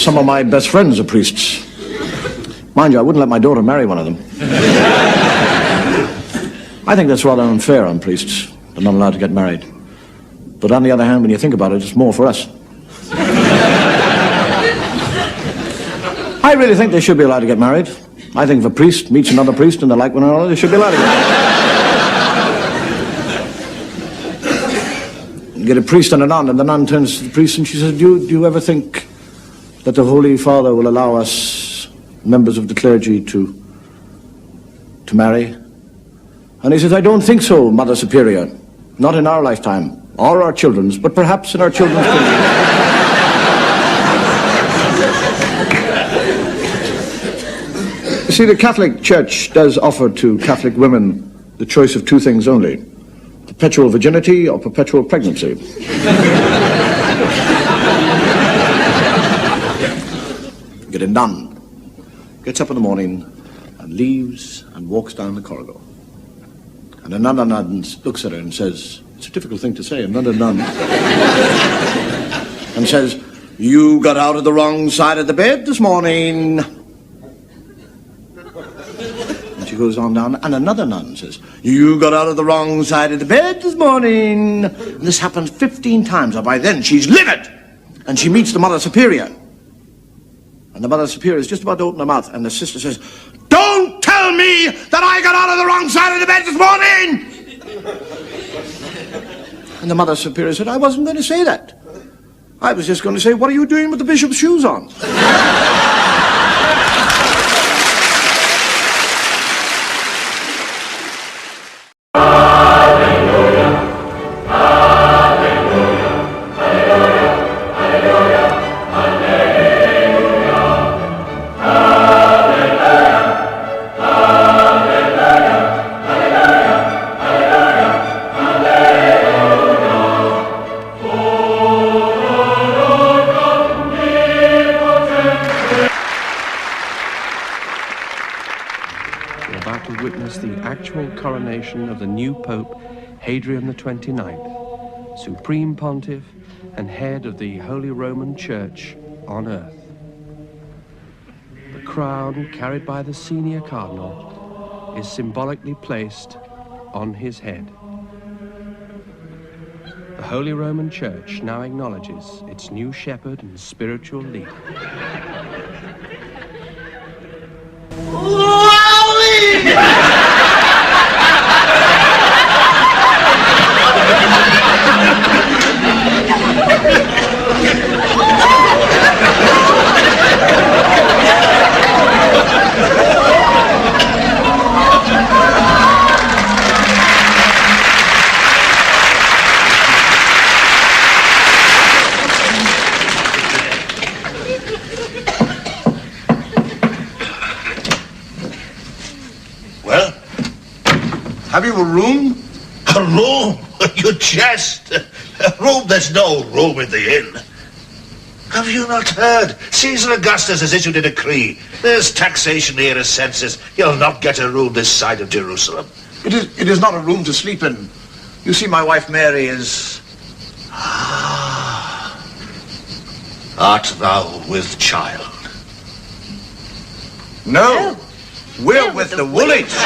Some of my best friends are priests. Mind you, I wouldn't let my daughter marry one of them. I think that's rather unfair on priests. They're not allowed to get married. But on the other hand, when you think about it, it's more for us. I really think they should be allowed to get married. I think if a priest meets another priest and they like one another, they should be allowed to get married. You get a priest and a nun, and the nun turns to the priest and she says, do you ever think that the Holy Father will allow us, members of the clergy, to marry? And he says, I don't think so, Mother Superior. Not in our lifetime, or our children's, but perhaps in our children's children. You see, the Catholic Church does offer to Catholic women the choice of two things only: perpetual virginity or perpetual pregnancy. Get a nun, gets up in the morning and leaves and walks down the corridor. And another nun looks at her and says, it's a difficult thing to say, another nun, and says, you got out of the wrong side of the bed this morning. And she goes on down, and another nun says, you got out of the wrong side of the bed this morning. And this happens 15 times, and by then she's livid. And she meets the Mother Superior. And the Mother Superior is just about to open her mouth, and the sister says, don't tell me that I got out of the wrong side of the bed this morning! And the Mother Superior said, I wasn't going to say that. I was just going to say, what are you doing with the bishop's shoes on? Coronation of the new Pope, Hadrian the 29th, Supreme Pontiff and head of the Holy Roman Church on earth. The crown carried by the senior cardinal is symbolically placed on his head. The Holy Roman Church now acknowledges its new shepherd and spiritual leader. Have you a room? A room? You jest. A room? There's no room in the inn. Have you not heard? Caesar Augustus has issued a decree. There's taxation here as census. You'll not get a room this side of Jerusalem. It is not a room to sleep in. You see, my wife Mary is... Art thou with child? No. We're with the Woolleys.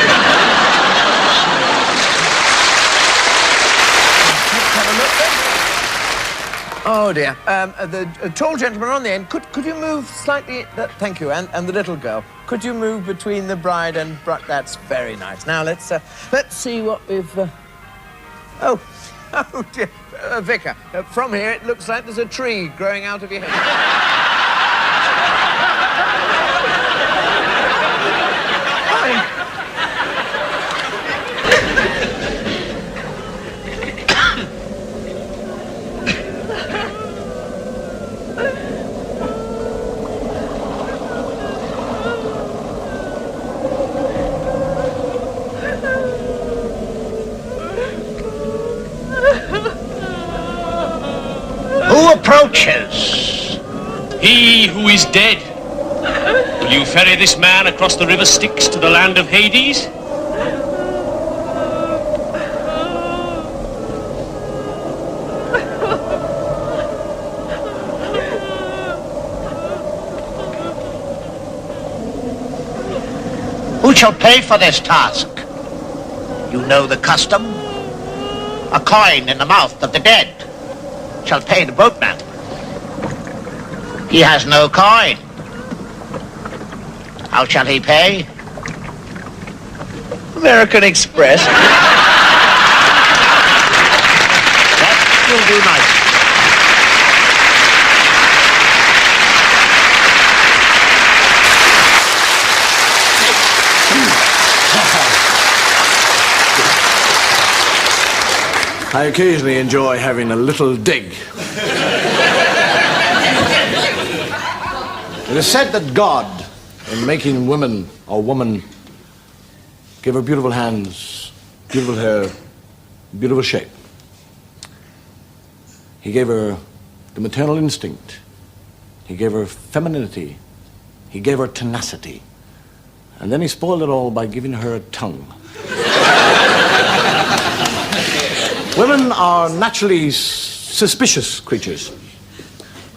Oh dear. The tall gentleman on the end, could you move slightly? Thank you. And the little girl, could you move between the bride and That's very nice. Now let's see what we've. Oh dear, Vicar. From here it looks like there's a tree growing out of your head. Who approaches? He who is dead. Will you ferry this man across the river Styx to the land of Hades? shall pay for this task. You know the custom. A coin in the mouth of the dead shall pay the boatman. He has no coin. How shall he pay? American Express. That will do nicely. I occasionally enjoy having a little dig. It is said that God, in making woman or woman, gave her beautiful hands, beautiful hair, beautiful shape. He gave her the maternal instinct. He gave her femininity. He gave her tenacity. And then he spoiled it all by giving her a tongue. Women are naturally suspicious creatures.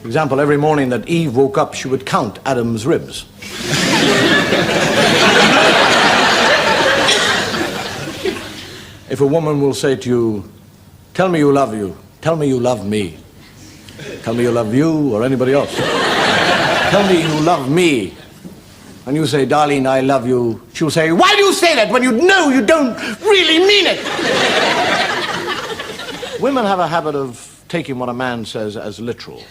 For example, every morning that Eve woke up, she would count Adam's ribs. If a woman will say to you, tell me you love you, tell me you love me, tell me you love you or anybody else, tell me you love me, and you say, darling, I love you, she'll say, why do you say that when you know you don't really mean it? Women have a habit of taking what a man says as literal.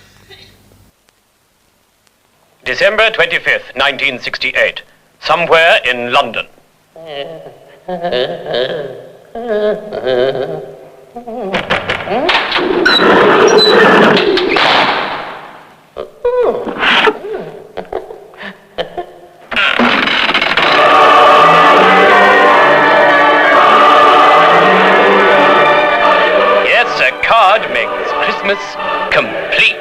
December 25th, 1968. Somewhere in London. Yes, a card makes Christmas complete.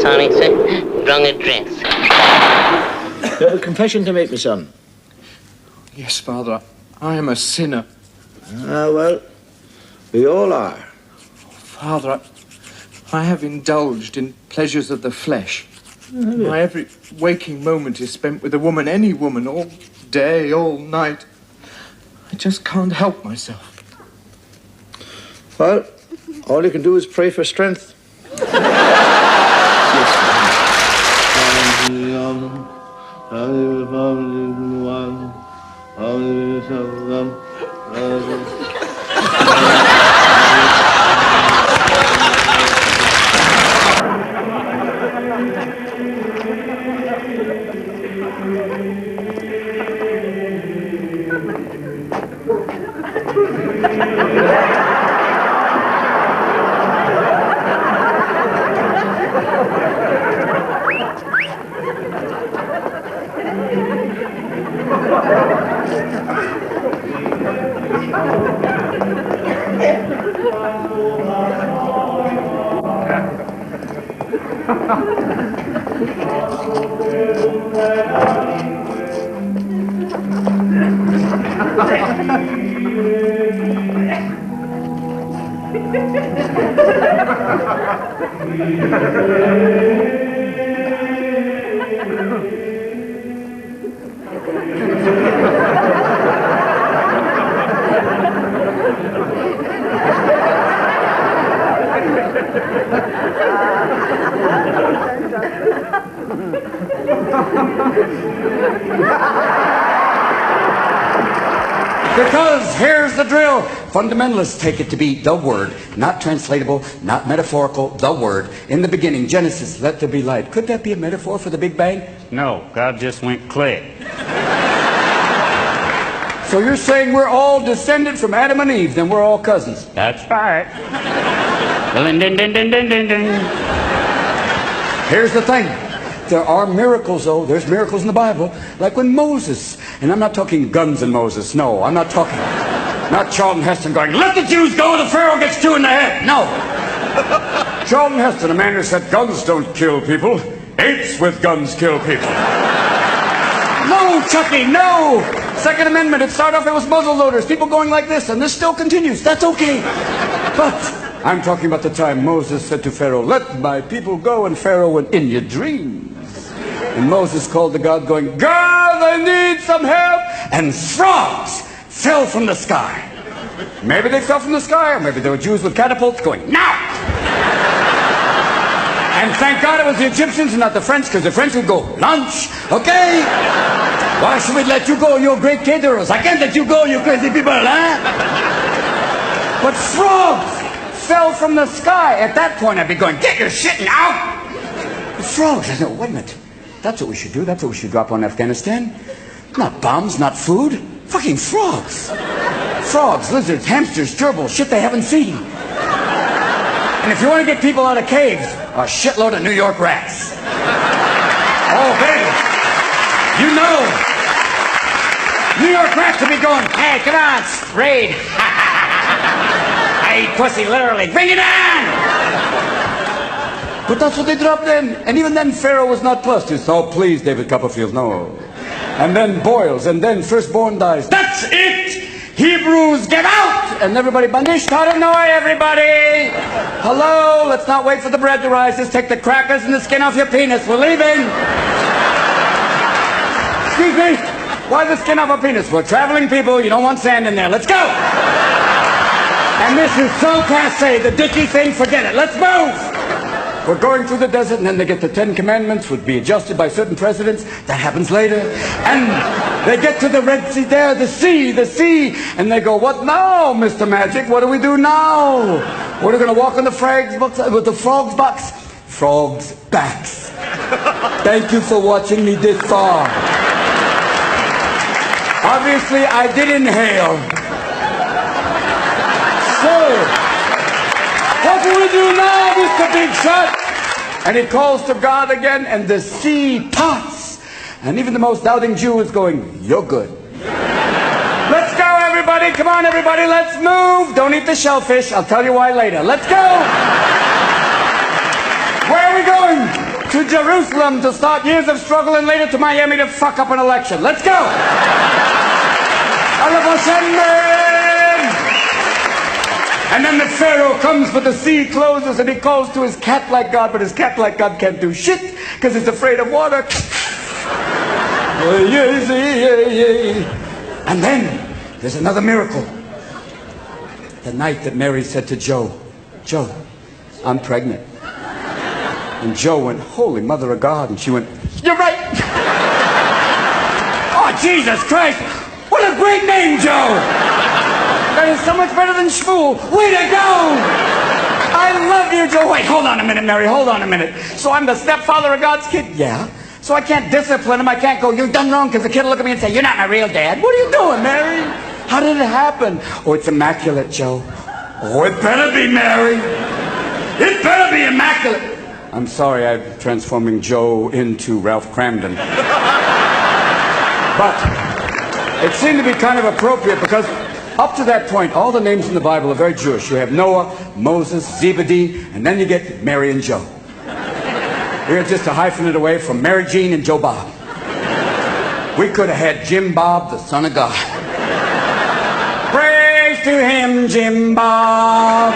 Sorry, sir. Wrong address. You have a confession to make, my son. Yes, Father. I am a sinner. Ah, well, we all are. Father, I have indulged in pleasures of the flesh. My every waking moment is spent with a woman, any woman, all day, all night. I just can't help myself. Well, all you can do is pray for strength. Because here's the drill. Fundamentalists take it to be the Word, not translatable, not metaphorical, the Word. In the beginning, Genesis, let there be light. Could that be a metaphor for the Big Bang? No, God just went click. So you're saying we're all descended from Adam and Eve, then we're all cousins. That's right. Ding, ding, ding, ding, ding, ding, ding. Here's the thing. There are miracles, though. There's miracles in the Bible. Like when Moses, and I'm not talking guns and Moses. No, I'm not talking. Not Charlton Heston going, let the Jews go, the Pharaoh gets 2 in the head. No. Charlton Heston, a man who said guns don't kill people. Apes with guns kill people. No, Chucky, no. Second Amendment, it started off, it was muzzle loaders. People going like this, and this still continues. That's okay. But I'm talking about the time Moses said to Pharaoh, let my people go, and Pharaoh went, in your dreams. And Moses called to God going, God, I need some help. And frogs fell from the sky. Maybe they fell from the sky, or maybe they were Jews with catapults going, now! And thank God it was the Egyptians and not the French, because the French would go, lunch, okay? Why should we let you go, you great caterers? I can't let you go, you crazy people, huh? But frogs fell from the sky. At that point, I'd be going, get your shitting out! The frogs, I said, wait a minute. That's what we should do. That's what we should drop on Afghanistan. Not bombs, not food. Fucking frogs. Frogs, lizards, hamsters, gerbils, shit they haven't seen. And if you want to get people out of caves, a shitload of New York rats. Oh, baby. You know. New York rats will be going, hey, come on, raid. I eat pussy, literally. Bring it on! But that's what they dropped in. And even then, Pharaoh was not pleased. He said, oh, please, David Copperfield, no. And then boils, and then firstborn dies. That's it! Hebrews, get out! And everybody, Banish Taranoi, everybody! Hello, let's not wait for the bread to rise. Just take the crackers and the skin off your penis. We're leaving! Excuse me? Why the skin off a penis? We're traveling people. You don't want sand in there. Let's go! And this is so passe. The ditchy thing, forget it. Let's move! We're going through the desert, and then they get the 10 Commandments, would be adjusted by certain presidents. That happens later. And they get to the Red Sea there, the sea. And they go, what now, Mr. Magic? What do we do now? We're going to walk on the frogs with the frogs' backs. Frogs' backs. Thank you for watching me this far. Obviously, I did inhale. So, what do we do now, Mr. Big Shot? And he calls to God again, and the sea parts. And even the most doubting Jew is going, you're good. Let's go, everybody. Come on, everybody. Let's move. Don't eat the shellfish. I'll tell you why later. Let's go. Where are we going? To Jerusalem to start years of struggle, and later to Miami to fuck up an election. Let's go. And then the Pharaoh comes, but the sea closes, and he calls to his cat-like God, but his cat-like God can't do shit, because he's afraid of water. And then, there's another miracle. The night that Mary said to Joe, Joe, I'm pregnant. And Joe went, Holy Mother of God, and she went, you're right. Oh, Jesus Christ, what a great name, Joe. That is so much better than Shmuel. Way to go! I love you, Joe. Wait, hold on a minute, Mary. Hold on a minute. So I'm the stepfather of God's kid? Yeah. So I can't discipline him. I can't go, you've done wrong, because the kid will look at me and say, you're not my real dad. What are you doing, Mary? How did it happen? Oh, it's immaculate, Joe. Oh, it better be, Mary. It better be immaculate. I'm sorry, I'm transforming Joe into Ralph Cramden. But it seemed to be kind of appropriate because up to that point, all the names in the Bible are very Jewish. You have Noah, Moses, Zebedee, and then you get Mary and Joe. We're just to hyphen it away from Mary Jean and Joe Bob. We could have had Jim Bob, the son of God. Praise to him, Jim Bob.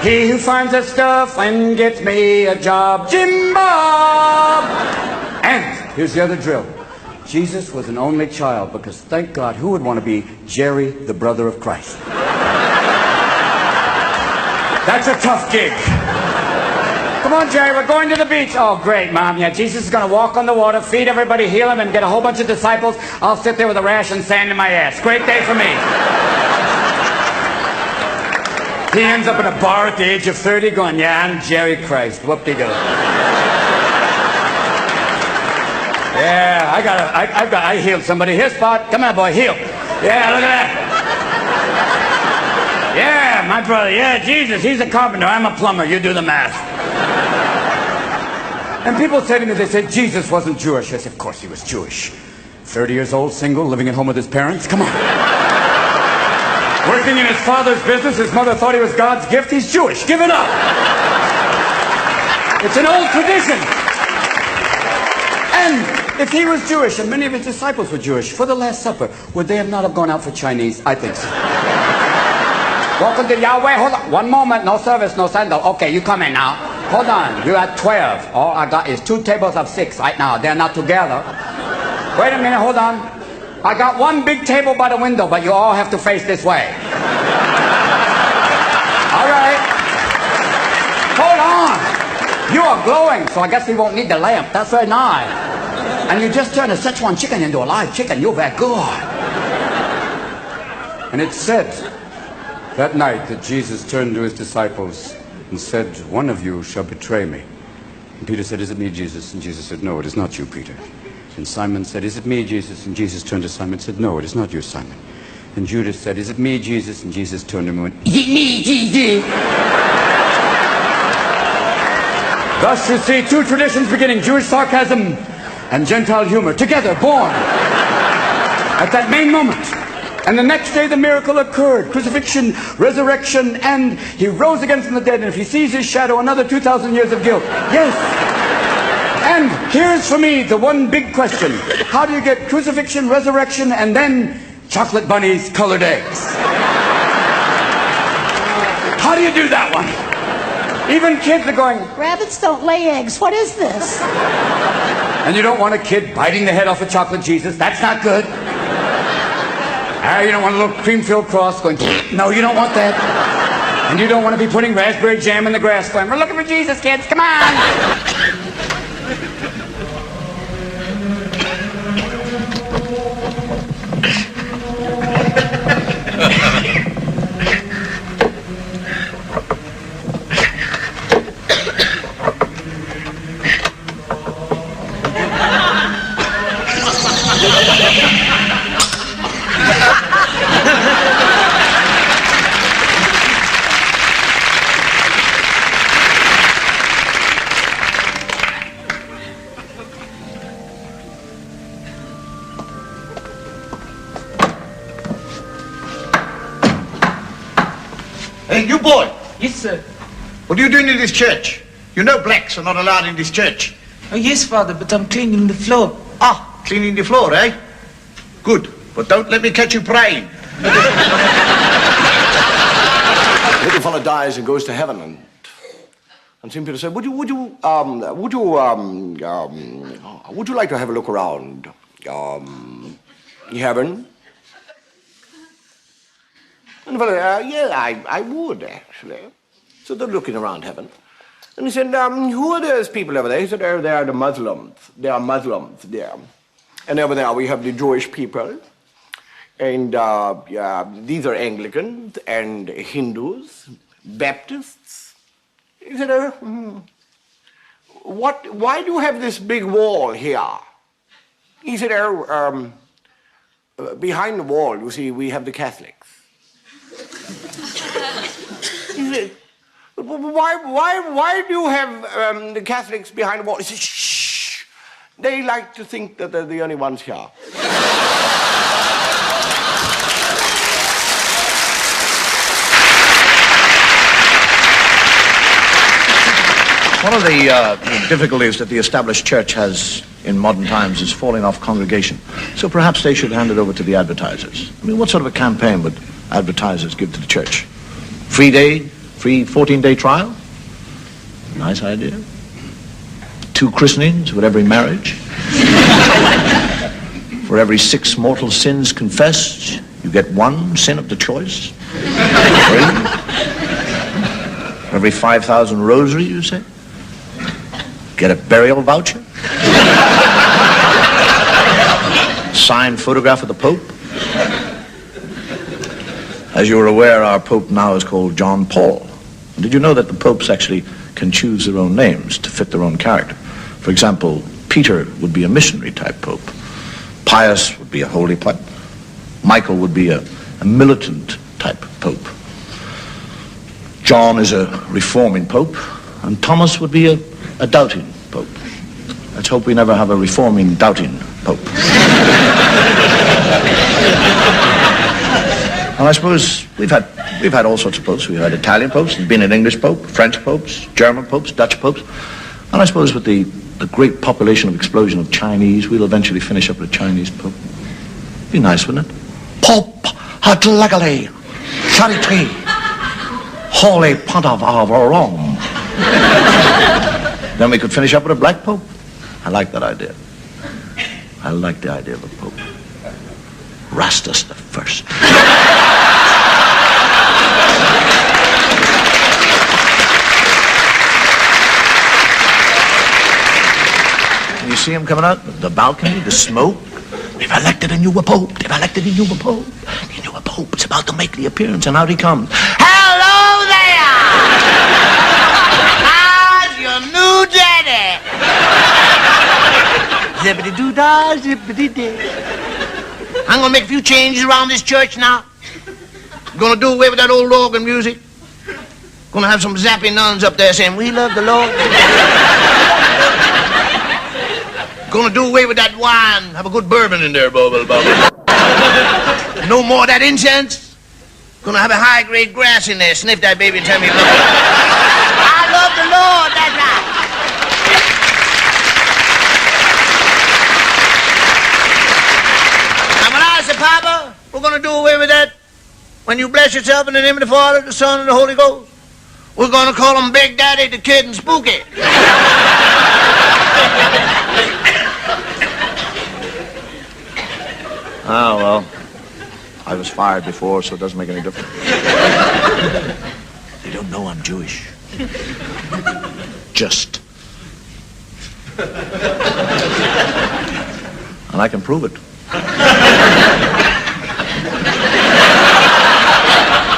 He who finds the stuff and gets me a job. Jim Bob! And here's the other drill. Jesus was an only child because, thank God, who would want to be Jerry, the brother of Christ? That's a tough gig. Come on, Jerry, we're going to the beach. Oh, great, Mom. Yeah, Jesus is going to walk on the water, feed everybody, heal him, and get a whole bunch of disciples. I'll sit there with a rash and sand in my ass. Great day for me. He ends up in a bar at the age of 30 going, yeah, I'm Jerry Christ. Whoop-de-doo. Yeah, I healed somebody. Here, Spot. Come on, boy, heal. Yeah, look at that. Yeah, my brother. Yeah, Jesus, he's a carpenter. I'm a plumber. You do the math. And people say to me, they say, Jesus wasn't Jewish. I said, of course he was Jewish. 30 years old, single, living at home with his parents. Come on. Working in his father's business. His mother thought he was God's gift. He's Jewish. Give it up. It's an old tradition. And if he was Jewish, and many of his disciples were Jewish, for the Last Supper, would they have not have gone out for Chinese? I think so. Welcome to Yahweh. Hold on. One moment. No service, no sandal. Okay, you come in now. Hold on. You are 12. All I got is 2 tables of 6 right now. They're not together. Wait a minute. Hold on. I got one big table by the window, but you all have to face this way. All right. Hold on. You are glowing, so I guess we won't need the lamp. That's very nice. And you just turned a Szechuan chicken into a live chicken. You're very good. And it said that night that Jesus turned to his disciples and said, one of you shall betray me. And Peter said, is it me, Jesus? And Jesus said, no, it is not you, Peter. And Simon said, is it me, Jesus? And Jesus turned to Simon and said, no, it is not you, Simon. And Judas said, is it me, Jesus? And Jesus turned to him and went, is it me, Jesus? Thus you see 2 traditions beginning, Jewish sarcasm and Gentile humor, together, born at that main moment. And the next day the miracle occurred, crucifixion, resurrection, and he rose again from the dead. And if he sees his shadow, another 2,000 years of guilt. Yes. And here's for me the one big question. How do you get crucifixion, resurrection, and then chocolate bunnies, colored eggs? How do you do that one? Even kids are going, rabbits don't lay eggs. What is this? And you don't want a kid biting the head off of chocolate Jesus. That's not good. You don't want a little cream-filled cross going, no, you don't want that. And you don't want to be putting raspberry jam in the grass going, we're looking for Jesus, kids, come on. Hey, you boy. Yes, sir. What are you doing in this church? You know blacks are not allowed in this church. Oh, yes, Father, but I'm cleaning the floor. Ah, cleaning the floor, eh? Good, but don't let me catch you praying. Little fella dies and goes to heaven, and St. Peter said, would you like to have a look around heaven? And the fellow, yeah, I would, actually. So they're looking around heaven. And he said, who are those people over there? He said, oh, they are the Muslims. They are Muslims there. And over there we have the Jewish people. And these are Anglicans and Hindus, Baptists, Is it a... Why do you have this big wall here? Is it a... behind the wall, you see, we have the Catholics. Is it... Why do you have the Catholics behind the wall? He says, shh. They like to think that they're the only ones here. One of the difficulties that the established church has in modern times is falling off congregation. So perhaps they should hand it over to the advertisers. I mean, what sort of a campaign would advertisers give to the church? Free 14-day trial? Nice idea. 2 christenings with every marriage. For every 6 mortal sins confessed, you get 1 sin of the choice. For every 5,000 rosary, you say, get a burial voucher. Signed photograph of the Pope. As you're aware, our Pope now is called John Paul. Did you know that the popes actually can choose their own names to fit their own character? For example, Peter would be a missionary type pope. Pius would be a holy pope. Michael would be a militant type pope. John is a reforming pope, and Thomas would be a doubting pope. Let's hope we never have a reforming, doubting pope. And I suppose we've had all sorts of popes. We've had Italian popes, there's been an English pope, French popes, German popes, Dutch popes. And I suppose with the great population of explosion of Chinese, we'll eventually finish up with a Chinese pope. Be nice, wouldn't it? Pope Hatlegale, Charité, Holy Pontiff of Rome. Then we could finish up with a black pope. I like that idea. I like the idea of a pope. Rastus the First. You see him coming out the balcony, the smoke. They've elected a new pope. They've elected a new pope. The new pope is about to make the appearance, and out he comes. Hello there! How's your new daddy? Zippity-doo-dah, zippity-dee. I'm gonna make a few changes around this church now. Gonna do away with that old organ music. Gonna have some zappy nuns up there saying, "We love the Lord." Gonna do away with that wine. Have a good bourbon in there, bubble, bubble. No more of that incense. Gonna have a high-grade grass in there. Sniff that baby and tell me you love it. I love the Lord, that's right. And when I say, Papa, we're gonna do away with that. When you bless yourself in the name of the Father, the Son, and the Holy Ghost, we're gonna call him Big Daddy, the Kid, and Spooky. Ah, well, I was fired before, so it doesn't make any difference. They don't know I'm Jewish. Just. And I can prove it.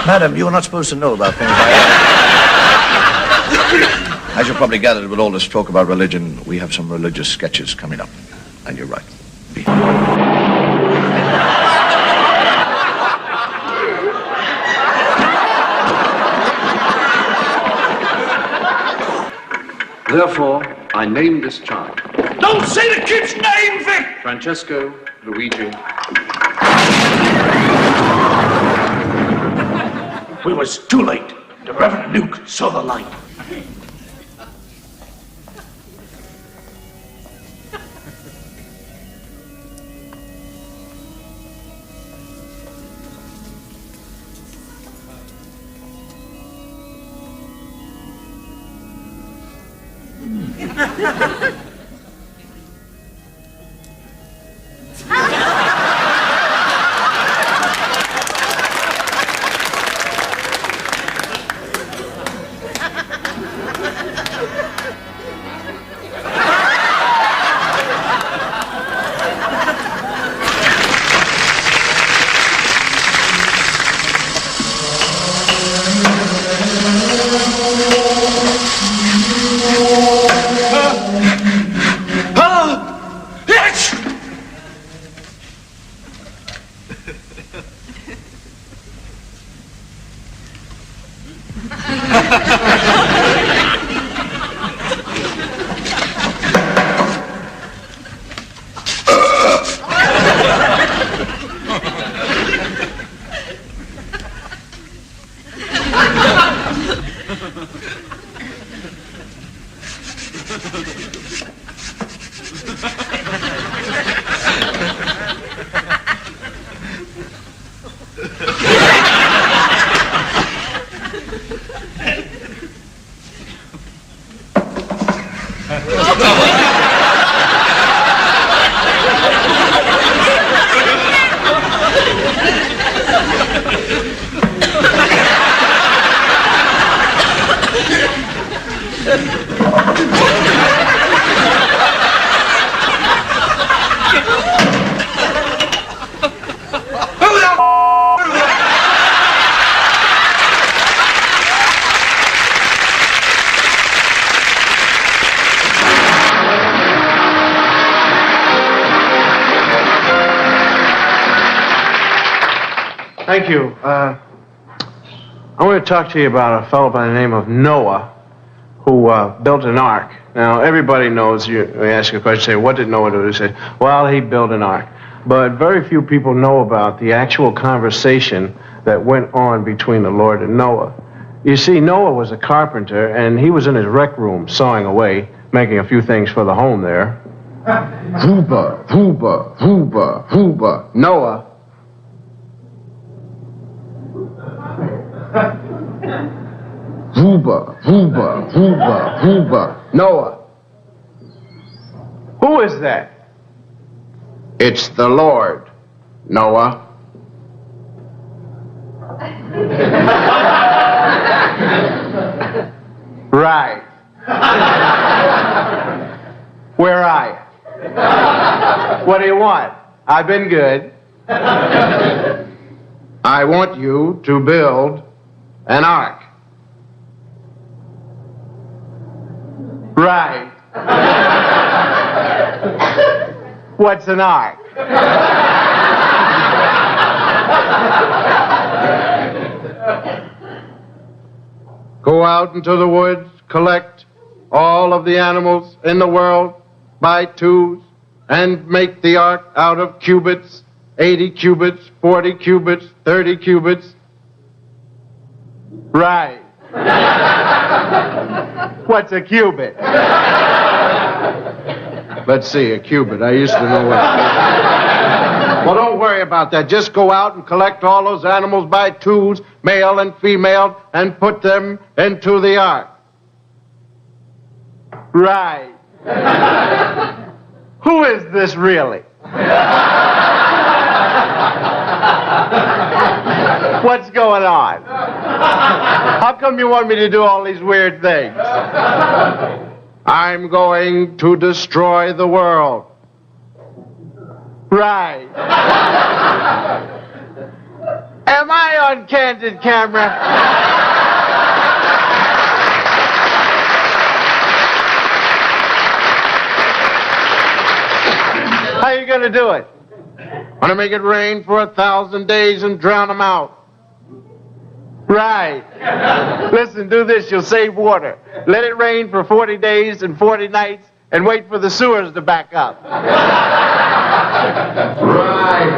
Madam, you are not supposed to know about things like that. As you probably gathered with all this talk about religion, we have some religious sketches coming up. And you're right. Therefore, I name this child. Don't say the kid's name, Vic! Francesco Luigi. We was too late. The Reverend Duke saw the light. Thank you. I want to talk to you about a fellow by the name of Noah who built an ark. Now, everybody knows, you ask a question, say, what did Noah do? They say, well, he built an ark. But very few people know about the actual conversation that went on between the Lord and Noah. You see, Noah was a carpenter, and he was in his rec room sawing away, making a few things for the home there. Hooba, hooba, hooba, hooba. Noah. Hooba, hooba, hooba, hooba. Noah. Who is that? It's the Lord, Noah. Right. Where are you? What do you want? I've been good. I want you to build an ark. Right. What's an ark? Go out into the woods, collect all of the animals in the world by twos, and make the ark out of cubits, 80 cubits, 40 cubits, 30 cubits. Right. What's a cubit? Let's see, a cubit. I used to know what. Well, don't worry about that. Just go out and collect all those animals by twos, male and female, and put them into the ark. Right. Who is this really? What's going on? How come you want me to do all these weird things? I'm going to destroy the world. Right. Am I on candid camera? How are you going to do it? I'm going to make it rain for 1,000 days and drown them out. Right. Listen, do this. You'll save water. Let it rain for 40 days and 40 nights and wait for the sewers to back up. Right.